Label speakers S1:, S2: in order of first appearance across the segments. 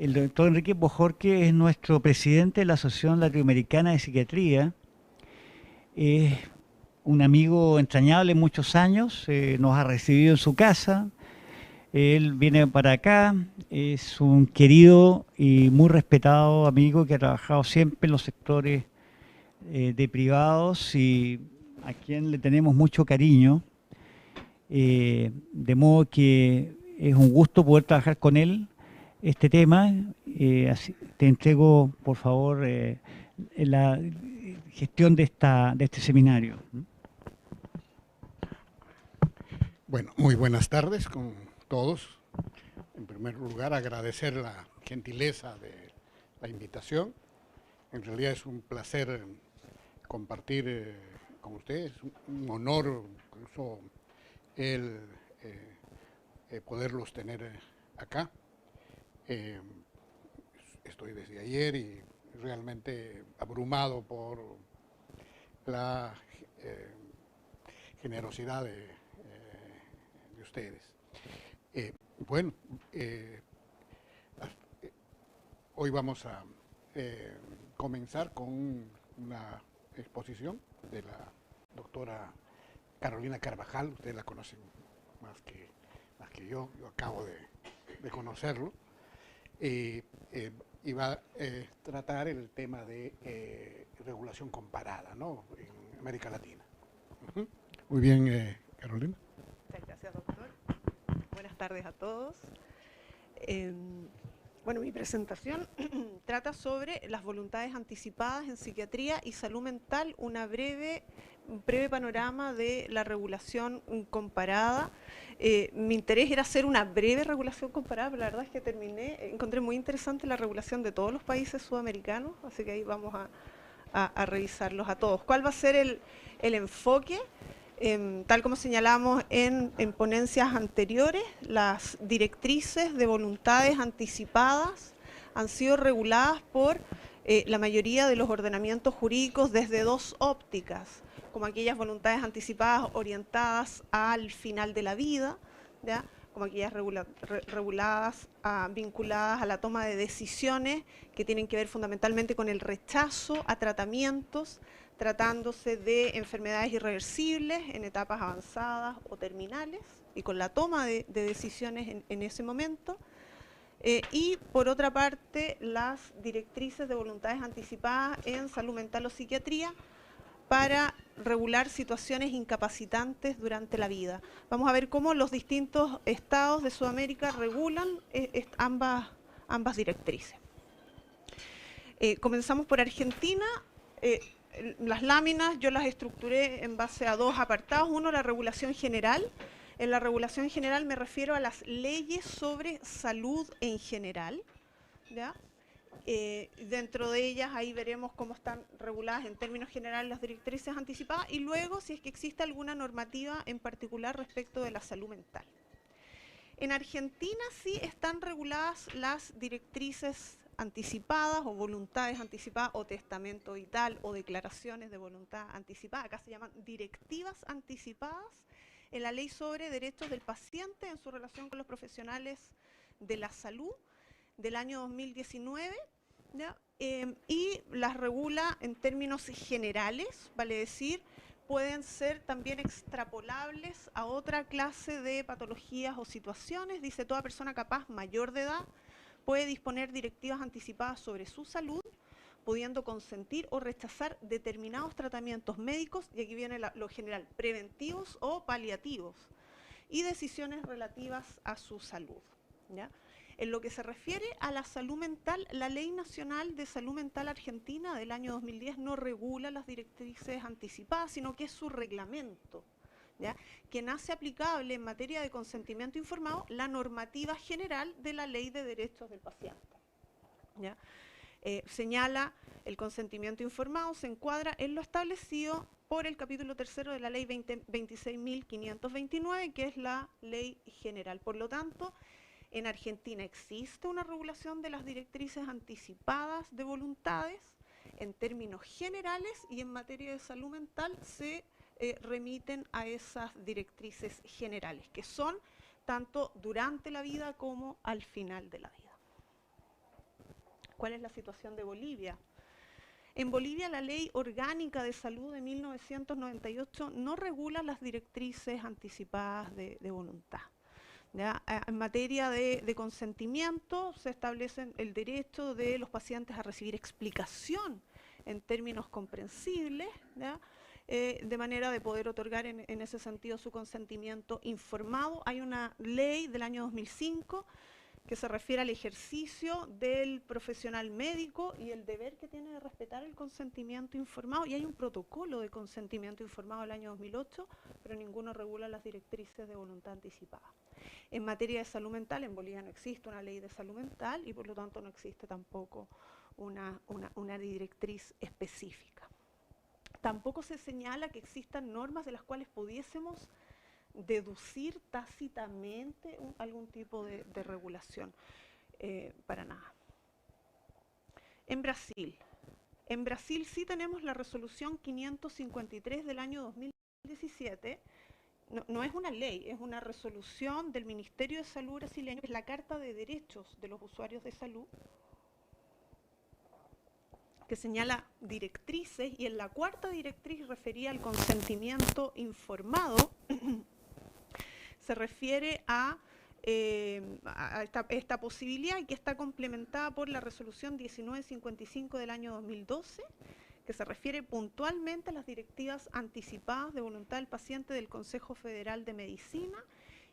S1: El doctor Enrique Bojorque es nuestro presidente de la Asociación Latinoamericana de Psiquiatría. Es un amigo entrañable muchos años, nos ha recibido en su casa. Él viene para acá, es un querido y muy respetado amigo que ha trabajado siempre en los sectores de privados y a quien le tenemos mucho cariño. De modo que es un gusto poder trabajar con él este tema. Te entrego, por favor, la gestión de este seminario.
S2: Bueno, muy buenas tardes con todos. En primer lugar, agradecer la gentileza de la invitación. En realidad es un placer compartir con ustedes, un honor incluso el poderlos tener acá. Estoy desde ayer y realmente abrumado por la generosidad de ustedes. Bueno, hoy vamos a comenzar con una exposición de la doctora Carolina Carvajal. Ustedes la conocen más que yo acabo de conocerlo. Y va a tratar el tema de regulación comparada, ¿no?, en América Latina. Muy bien, Carolina.
S3: Muchas gracias, doctor. Buenas tardes a todos. Bueno, mi presentación trata sobre las voluntades anticipadas en psiquiatría y salud mental, un breve panorama de la regulación comparada. Mi interés era hacer una breve regulación comparada, pero la verdad es que encontré muy interesante la regulación de todos los países sudamericanos, así que ahí vamos a revisarlos a todos. ¿Cuál va a ser el enfoque? Tal como señalamos en ponencias anteriores, las directrices de voluntades anticipadas han sido reguladas por la mayoría de los ordenamientos jurídicos desde dos ópticas, como aquellas voluntades anticipadas orientadas al final de la vida, ¿ya?, como aquellas vinculadas a la toma de decisiones que tienen que ver fundamentalmente con el rechazo a tratamientos, tratándose de enfermedades irreversibles en etapas avanzadas o terminales y con la toma de decisiones en ese momento. Y por otra parte, las directrices de voluntades anticipadas en salud mental o psiquiatría para regular situaciones incapacitantes durante la vida. Vamos a ver cómo los distintos estados de Sudamérica regulan ambas directrices. Comenzamos por Argentina. Las láminas yo las estructuré en base a dos apartados. Uno, la regulación general. En la regulación general me refiero a las leyes sobre salud en general, ¿ya? Dentro de ellas ahí veremos cómo están reguladas en términos generales las directrices anticipadas y luego si es que existe alguna normativa en particular respecto de la salud mental. En Argentina sí están reguladas las directrices anticipadas o voluntades anticipadas o testamento vital o declaraciones de voluntad anticipada. Acá se llaman directivas anticipadas en la Ley sobre Derechos del Paciente en su relación con los profesionales de la salud del año 2019, ¿ya? Y las regula en términos generales, vale decir, pueden ser también extrapolables a otra clase de patologías o situaciones. Dice, toda persona capaz mayor de edad puede disponer directivas anticipadas sobre su salud, pudiendo consentir o rechazar determinados tratamientos médicos, y aquí viene lo general, preventivos o paliativos, y decisiones relativas a su salud, ¿ya? En lo que se refiere a la salud mental, la Ley Nacional de Salud Mental Argentina del año 2010 no regula las directrices anticipadas, sino que es su reglamento, ¿ya?, que nace aplicable en materia de consentimiento informado la normativa general de la Ley de Derechos del Paciente, ¿ya? Señala el consentimiento informado, se encuadra en lo establecido por el capítulo tercero de la Ley 26.529, que es la ley general. Por lo tanto, en Argentina existe una regulación de las directrices anticipadas de voluntades en términos generales y en materia de salud mental se remiten a esas directrices generales, que son tanto durante la vida como al final de la vida. ¿Cuál es la situación de Bolivia? En Bolivia la Ley Orgánica de Salud de 1998 no regula las directrices anticipadas de voluntad. ¿Ya? En materia de consentimiento se establece el derecho de los pacientes a recibir explicación en términos comprensibles, ¿ya? De manera de poder otorgar en ese sentido su consentimiento informado. Hay una ley del año 2005 que se refiere al ejercicio del profesional médico y el deber que tiene de respetar el consentimiento informado, y hay un protocolo de consentimiento informado del año 2008, pero ninguno regula las directrices de voluntad anticipada. En materia de salud mental, en Bolivia no existe una ley de salud mental y por lo tanto no existe tampoco una directriz específica. Tampoco se señala que existan normas de las cuales pudiésemos deducir tácitamente algún tipo de regulación, para nada. En Brasil sí tenemos la resolución 553 del año 2017. No es una ley, es una resolución del Ministerio de Salud brasileño, que es la Carta de Derechos de los Usuarios de Salud, que señala directrices, y en la cuarta directriz refería al consentimiento informado, se refiere a esta posibilidad, y que está complementada por la resolución 1955 del año 2012, que se refiere puntualmente a las directivas anticipadas de voluntad del paciente del Consejo Federal de Medicina,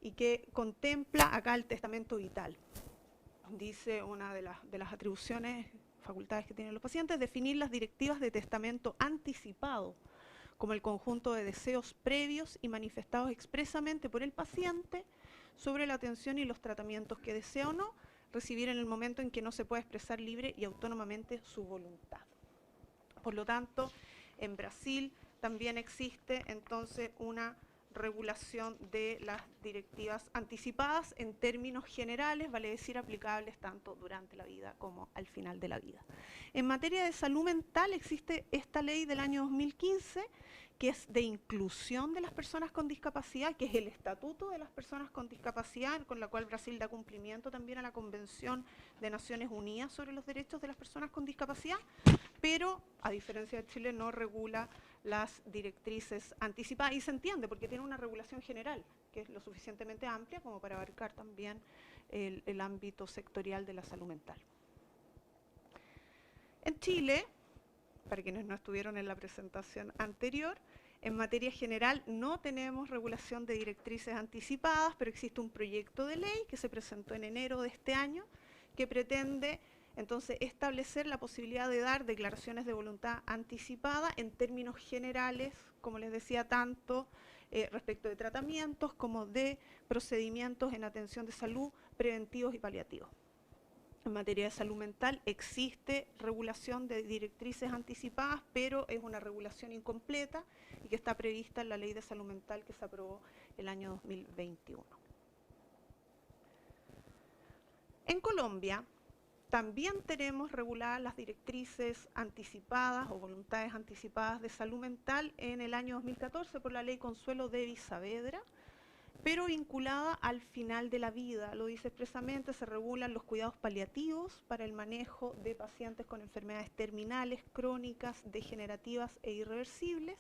S3: y que contempla acá el testamento vital. Dice una de las atribuciones, facultades que tienen los pacientes, definir las directivas de testamento anticipado como el conjunto de deseos previos y manifestados expresamente por el paciente sobre la atención y los tratamientos que desea o no recibir en el momento en que no se pueda expresar libre y autónomamente su voluntad. Por lo tanto, en Brasil también existe entonces una regulación de las directivas anticipadas en términos generales, vale decir aplicables tanto durante la vida como al final de la vida. En materia de salud mental existe esta ley del año 2015, que es de inclusión de las personas con discapacidad, que es el Estatuto de las Personas con Discapacidad, con la cual Brasil da cumplimiento también a la Convención de Naciones Unidas sobre los Derechos de las Personas con Discapacidad, pero a diferencia de Chile no regula las directrices anticipadas, y se entiende porque tiene una regulación general que es lo suficientemente amplia como para abarcar también el ámbito sectorial de la salud mental. En Chile, para quienes no estuvieron en la presentación anterior, en materia general no tenemos regulación de directrices anticipadas, pero existe un proyecto de ley que se presentó en enero de este año que pretende entonces establecer la posibilidad de dar declaraciones de voluntad anticipada en términos generales, como les decía, tanto respecto de tratamientos como de procedimientos en atención de salud preventivos y paliativos. En materia de salud mental existe regulación de directrices anticipadas, pero es una regulación incompleta y que está prevista en la Ley de Salud Mental que se aprobó el año 2021. En Colombia también tenemos reguladas las directrices anticipadas o voluntades anticipadas de salud mental en el año 2014 por la Ley Consuelo Devi Saavedra, pero vinculada al final de la vida. Lo dice expresamente, se regulan los cuidados paliativos para el manejo de pacientes con enfermedades terminales, crónicas, degenerativas e irreversibles,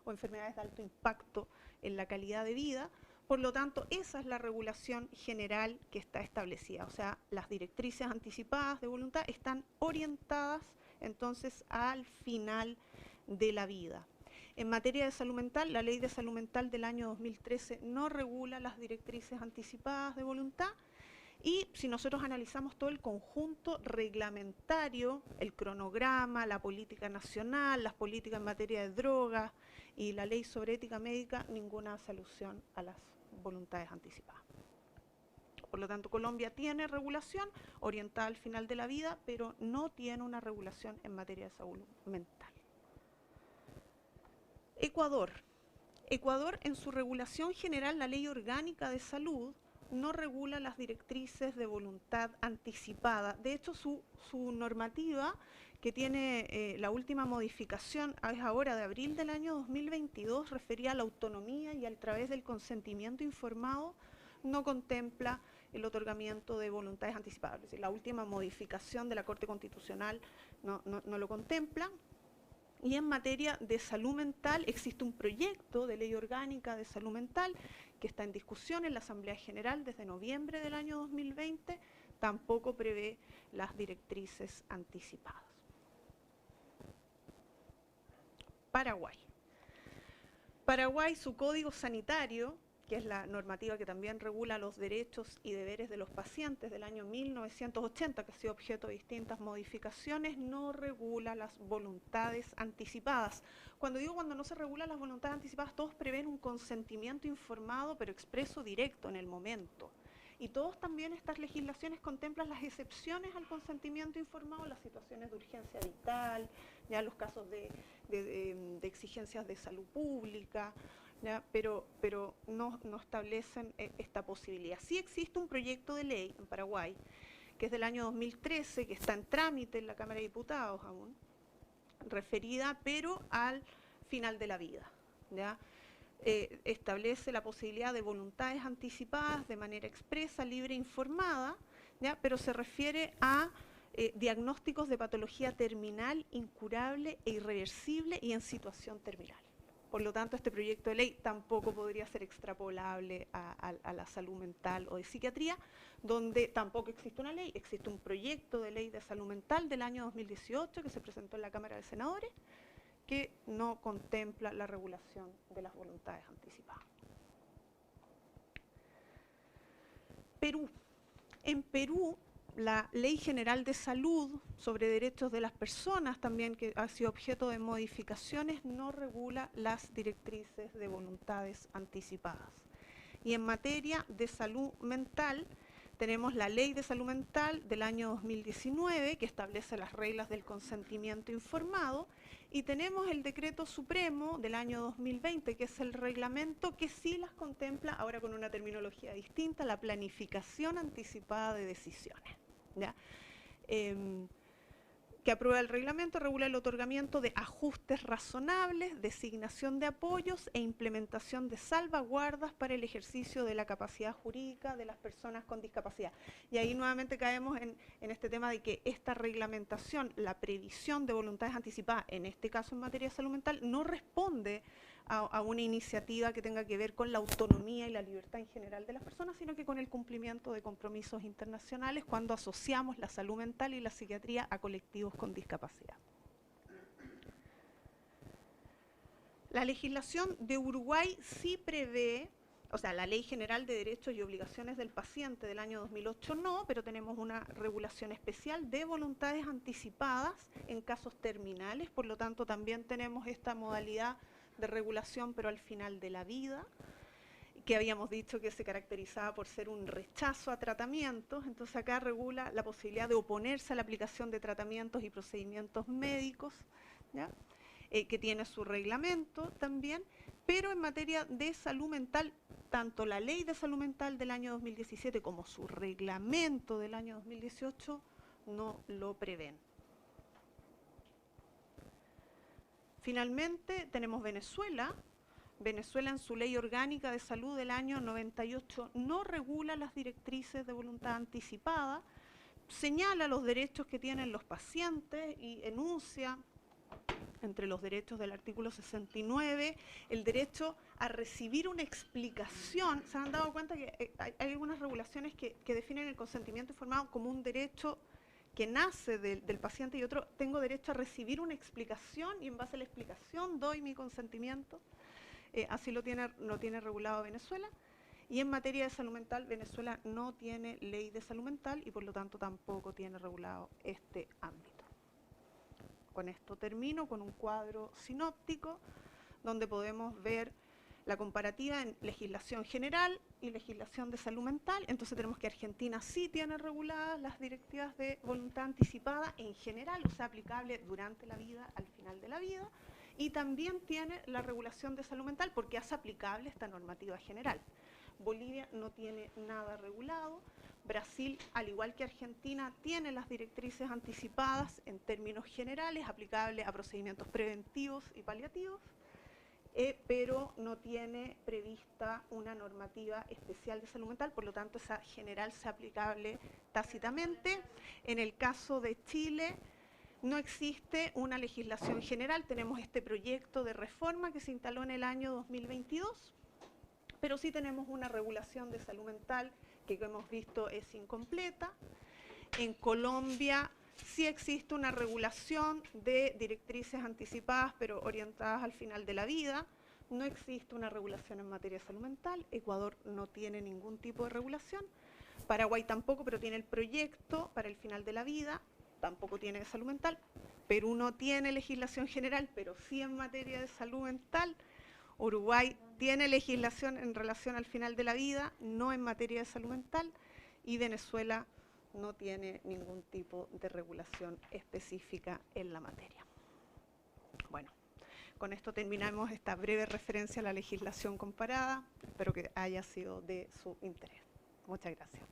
S3: o enfermedades de alto impacto en la calidad de vida. Por lo tanto, esa es la regulación general que está establecida. O sea, las directrices anticipadas de voluntad están orientadas entonces al final de la vida. En materia de salud mental, la Ley de Salud Mental del año 2013 no regula las directrices anticipadas de voluntad, y si nosotros analizamos todo el conjunto reglamentario, el cronograma, la política nacional, las políticas en materia de drogas y la ley sobre ética médica, ninguna hace alusión a las voluntades anticipadas. Por lo tanto, Colombia tiene regulación orientada al final de la vida, pero no tiene una regulación en materia de salud mental. Ecuador. Ecuador, en su regulación general, la Ley Orgánica de Salud no regula las directrices de voluntad anticipada. De hecho, su normativa, que tiene la última modificación, es ahora de abril del año 2022, refería a la autonomía y a través del consentimiento informado, no contempla el otorgamiento de voluntades anticipadas. Es decir, la última modificación de la Corte Constitucional no lo contempla. Y en materia de salud mental existe un proyecto de ley orgánica de salud mental que está en discusión en la Asamblea General desde noviembre del año 2020, tampoco prevé las directrices anticipadas. Paraguay. Paraguay, su código sanitario, que es la normativa que también regula los derechos y deberes de los pacientes del año 1980, que ha sido objeto de distintas modificaciones, no regula las voluntades anticipadas. Cuando digo cuando no se regulan las voluntades anticipadas, todos prevén un consentimiento informado pero expreso directo en el momento. Y todos también estas legislaciones contemplan las excepciones al consentimiento informado, las situaciones de urgencia vital, ya los casos de exigencias de salud pública, ¿ya? Pero no establecen esta posibilidad. Sí existe un proyecto de ley en Paraguay, que es del año 2013, que está en trámite en la Cámara de Diputados aún, referida pero al final de la vida, ¿ya? Establece la posibilidad de voluntades anticipadas de manera expresa, libre e informada, ¿ya? Pero se refiere a diagnósticos de patología terminal, incurable e irreversible y en situación terminal. Por lo tanto, este proyecto de ley tampoco podría ser extrapolable a la salud mental o de psiquiatría, donde tampoco existe una ley, existe un proyecto de ley de salud mental del año 2018 que se presentó en la Cámara de Senadores, que no contempla la regulación de las voluntades anticipadas. Perú. En Perú, la Ley General de Salud sobre Derechos de las Personas, también que ha sido objeto de modificaciones, no regula las directrices de voluntades anticipadas. Y en materia de salud mental, tenemos la Ley de Salud Mental del año 2019, que establece las reglas del consentimiento informado, y tenemos el Decreto Supremo del año 2020, que es el reglamento que sí las contempla, ahora con una terminología distinta, la planificación anticipada de decisiones, ¿ya? Que aprueba el reglamento, regula el otorgamiento de ajustes razonables, designación de apoyos e implementación de salvaguardas para el ejercicio de la capacidad jurídica de las personas con discapacidad. Y ahí nuevamente caemos en este tema de que esta reglamentación, la previsión de voluntades anticipadas, en este caso en materia de salud mental, no responde a una iniciativa que tenga que ver con la autonomía y la libertad en general de las personas, sino que con el cumplimiento de compromisos internacionales cuando asociamos la salud mental y la psiquiatría a colectivos con discapacidad. La legislación de Uruguay sí prevé, o sea, la Ley General de Derechos y Obligaciones del Paciente del año 2008 no, pero tenemos una regulación especial de voluntades anticipadas en casos terminales, por lo tanto también tenemos esta modalidad de regulación, pero al final de la vida, que habíamos dicho que se caracterizaba por ser un rechazo a tratamientos. Entonces acá regula la posibilidad de oponerse a la aplicación de tratamientos y procedimientos médicos, ¿ya? Que tiene su reglamento también, pero en materia de salud mental, tanto la Ley de Salud Mental del año 2017 como su reglamento del año 2018 no lo prevén. Finalmente tenemos Venezuela. Venezuela en su ley orgánica de salud del año 98 no regula las directrices de voluntad anticipada, señala los derechos que tienen los pacientes y enuncia entre los derechos del artículo 69 el derecho a recibir una explicación. Se han dado cuenta que hay algunas regulaciones que definen el consentimiento informado como un derecho que nace del paciente y otro, tengo derecho a recibir una explicación y en base a la explicación doy mi consentimiento. Así lo tiene regulado Venezuela. Y en materia de salud mental, Venezuela no tiene ley de salud mental y por lo tanto tampoco tiene regulado este ámbito. Con esto termino con un cuadro sinóptico donde podemos ver la comparativa en legislación general y legislación de salud mental. Entonces tenemos que Argentina sí tiene reguladas las directivas de voluntad anticipada en general, o sea, aplicable durante la vida, al final de la vida, y también tiene la regulación de salud mental porque hace aplicable esta normativa general. Bolivia no tiene nada regulado. Brasil, al igual que Argentina, tiene las directrices anticipadas en términos generales, aplicables a procedimientos preventivos y paliativos. pero no tiene prevista una normativa especial de salud mental, por lo tanto esa general sea aplicable tácitamente. En el caso de Chile no existe una legislación general, tenemos este proyecto de reforma que se instaló en el año 2022, pero sí tenemos una regulación de salud mental que, como hemos visto, es incompleta. En Colombia sí existe una regulación de directrices anticipadas, pero orientadas al final de la vida. No existe una regulación en materia de salud mental. Ecuador no tiene ningún tipo de regulación. Paraguay tampoco, pero tiene el proyecto para el final de la vida. Tampoco tiene salud mental. Perú no tiene legislación general, pero sí en materia de salud mental. Uruguay tiene legislación en relación al final de la vida, no en materia de salud mental. Y Venezuela no tiene ningún tipo de regulación específica en la materia. Bueno, con esto terminamos esta breve referencia a la legislación comparada. Espero que haya sido de su interés. Muchas gracias.